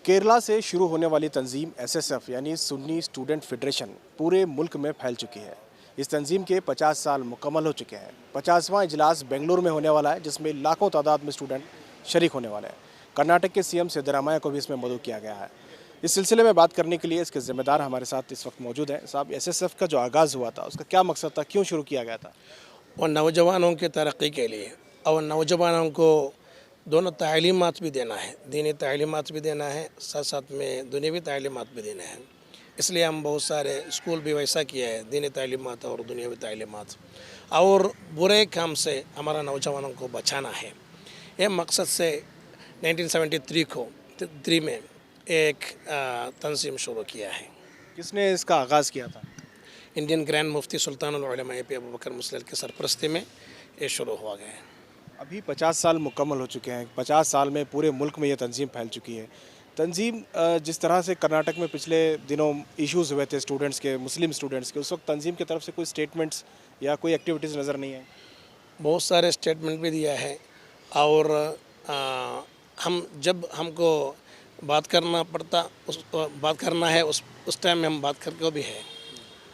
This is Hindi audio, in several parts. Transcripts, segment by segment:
केरला से शुरू होने वाली तंजीम एसएसएफ यानी सुन्नी स्टूडेंट फेडरेशन पूरे मुल्क में फैल चुकी है। इस तंजीम के 50 साल मुकम्मल हो चुके हैं। 50वां इजलास बेंगलुरु में होने वाला है, जिसमें लाखों तादाद में स्टूडेंट शरीक होने वाले हैं। कर्नाटक के सीएम सिद्धरामैया को भी इसमें मदऊ किया गया है। इस सिलसिले में बात करने के लिए इसके जिम्मेदार हमारे साथ इस वक्त मौजूद हैं। साहब, एसएसएफ का जो आगाज़ हुआ था उसका क्या मकसद था, क्यों शुरू किया गया था? और नौजवानों की तरक्की के लिए और नौजवानों को दोनों तालीमात भी देना है, दीनी तालीमात भी देना है, साथ साथ में दुनियावी तालीमात भी देना है। इसलिए हम बहुत सारे स्कूल भी वैसा किया है, दीनी तालीमात और दुनियावी तालीमात, और बुरे काम से हमारा नौजवानों को बचाना है। यह मकसद से 1973 में एक तंजीम शुरू किया है। किसने इसका आगाज़ किया था? इंडियन ग्रैंड मुफ्ती सुल्तानुल उलमा अबू बकर मुस्लियार की सरपरस्ती में ये शुरू हुआ गया है। अभी 50 साल मुकम्मल हो चुके हैं। 50 साल में पूरे मुल्क में ये तंजीम फैल चुकी है। तंजीम जिस तरह से कर्नाटक में पिछले दिनों इश्यूज़ हुए थे स्टूडेंट्स के, मुस्लिम स्टूडेंट्स के, उस वक्त तंजीम की तरफ से कोई स्टेटमेंट्स या कोई एक्टिविटीज़ नज़र नहीं आई? बहुत सारे स्टेटमेंट भी दिया है, और हम जब हमको बात करना पड़ता बात करना है उस टाइम में हम बात करके भी है।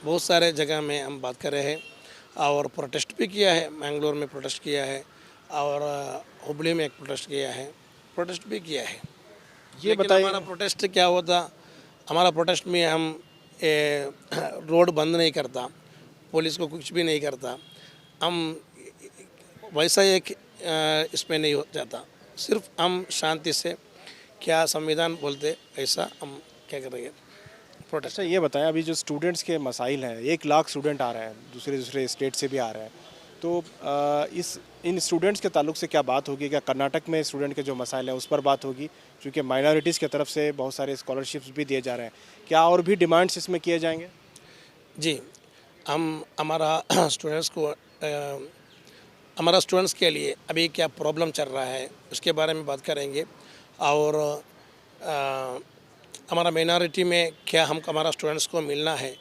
बहुत सारे जगह में हम बात कर रहे हैं और प्रोटेस्ट भी किया है। मैंगलोर में प्रोटेस्ट किया है और हुबली में एक प्रोटेस्ट किया है, प्रोटेस्ट भी किया है। ये बताइए, हमारा प्रोटेस्ट क्या होता? हमारा प्रोटेस्ट में हम रोड बंद नहीं करता, पुलिस को कुछ भी नहीं करता, हम वैसा एक इसमें नहीं हो जाता। सिर्फ हम शांति से क्या संविधान बोलते ऐसा हम क्या करेंगे, प्रोटेस्ट। अच्छा ये बताएं, अभी जो स्टूडेंट्स के मसाइल हैं, 1 लाख स्टूडेंट आ रहे हैं, दूसरे स्टेट से भी आ रहे हैं, तो इन स्टूडेंट्स के ताल्लुक से क्या बात होगी? क्या कर्नाटक में स्टूडेंट के जो मसाइल हैं उस पर बात होगी? क्योंकि माइनॉरिटीज़ की तरफ से बहुत सारे स्कॉलरशिप्स भी दिए जा रहे हैं, क्या और भी डिमांड्स इसमें किए जाएंगे? जी, हम हमारा स्टूडेंट्स के लिए अभी क्या प्रॉब्लम चल रहा है उसके बारे में बात करेंगे, और हमारा माइनॉरिटी में क्या हमारा स्टूडेंट्स को मिलना है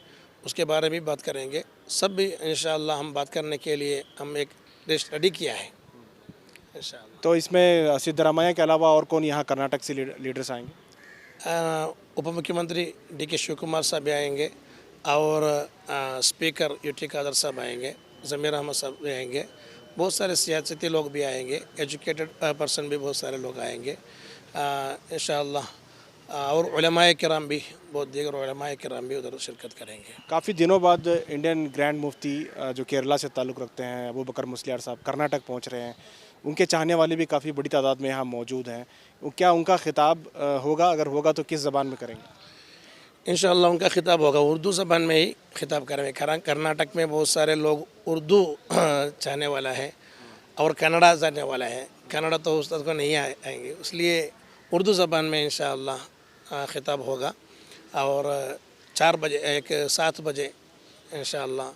उसके बारे में बात करेंगे। सब भी इंशाअल्लाह हम बात करने के लिए हम एक लिस्ट रेडी किया है इंशाअल्लाह। तो इसमें सिद्धरामैया के अलावा और कौन यहाँ कर्नाटक से लीडर्स आएंगे? उप मुख्यमंत्री डी.के. शिव कुमार साहब भी आएंगे, और स्पीकर यूटी कादर साहब आएंगे, ज़मीर अहमद साहब भी आएंगे, बहुत सारे सियासती लोग भी आएंगे, एजुकेटेड पर्सन भी बहुत सारे लोग आएंगे इंशाअल्लाह, और उलमाए किराम भी, बहुत दीगर उलमाए किराम भी उधर शिरकत करेंगे। काफ़ी दिनों बाद इंडियन ग्रैंड मुफ्ती जो केरला से ताल्लुक़ रखते हैं, अबू बकर मुस्लियार साहब कर्नाटक पहुंच रहे हैं। उनके चाहने वाले भी काफ़ी बड़ी तादाद में यहाँ मौजूद हैं। क्या उनका खिताब होगा? अगर होगा तो किस ज़बान में करेंगे? इंशाअल्लाह उनका खिताब होगा, उर्दू ज़बान में ही खिताब करेंगे। कर्नाटक में बहुत सारे लोग उर्दू चाहने वाला है और कन्नड़ा जानने वाला है। कन्नड़ा तो उस तक को नहीं आएंगे, इसलिए उर्दू ज़बान में इंशाअल्लाह खिताब होगा, और 7 बजे इंशाअल्लाह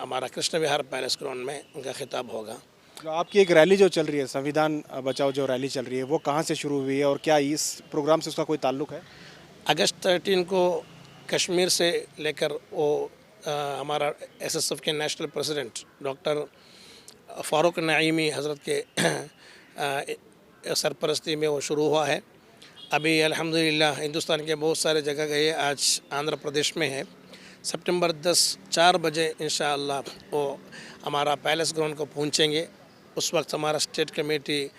हमारा कृष्ण विहार पैलेस ग्राउंड में उनका खिताब होगा। जो आपकी एक रैली जो चल रही है, संविधान बचाओ जो रैली चल रही है, वो कहाँ से शुरू हुई है और क्या इस प्रोग्राम से उसका कोई ताल्लुक़ है? अगस्त 13 को कश्मीर से लेकर वो हमारा एसएसएफ के national president doctor Farooq Naimi हज़रत के सरपरस्ती में वो शुरू हुआ है। अभी अल्हम्दुलिल्लाह हिंदुस्तान के बहुत सारे जगह गए, आज आंध्र प्रदेश में है। सितंबर 10 4 बजे इंशाअल्लाह वो हमारा पैलेस ग्राउंड को पहुंचेंगे। उस वक्त हमारा स्टेट कमेटी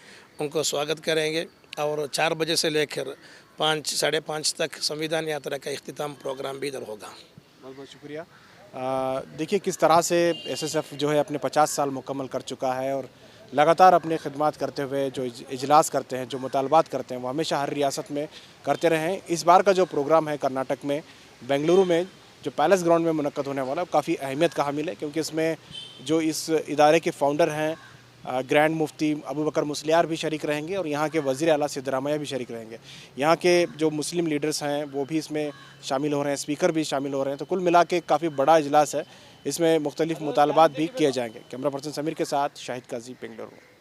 उनको स्वागत करेंगे, और 4 बजे से लेकर 5 साढ़े 5 तक संविधान यात्रा का इख्तिताम प्रोग्राम भी इधर होगा। बहुत बहुत शुक्रिया। देखिए किस तरह से एसएसएफ जो है अपने 50 साल मुकम्मल कर चुका है, और लगातार अपने खिदमत करते हुए जो इजलास करते हैं, जो मुतालबात करते हैं, वो हमेशा हर रियासत में करते रहे हैं। इस बार का जो प्रोग्राम है कर्नाटक में बेंगलुरु में जो पैलेस ग्राउंड में मुनक्कद होने वाला है, काफ़ी अहमियत का हामिल है, क्योंकि इसमें जो इस इदारे के फाउंडर हैं ग्रैंड मुफ्ती अबू बकर मुस्लियार भी शरीक रहेंगे, और यहाँ के वज़ीर आला सिद्धरामैया भी शरीक रहेंगे। यहाँ के जो मुस्लिम लीडर्स हैं वो भी इसमें शामिल हो रहे हैं, स्पीकर भी शामिल हो रहे हैं। तो कुल मिला के काफ़ी बड़ा इजलास है, इसमें मुख्तलिफ मुतालबात भी किए जाएंगे। कैमरा पर्सन समीर के साथ शाहिद काजी, बेंगलुरु।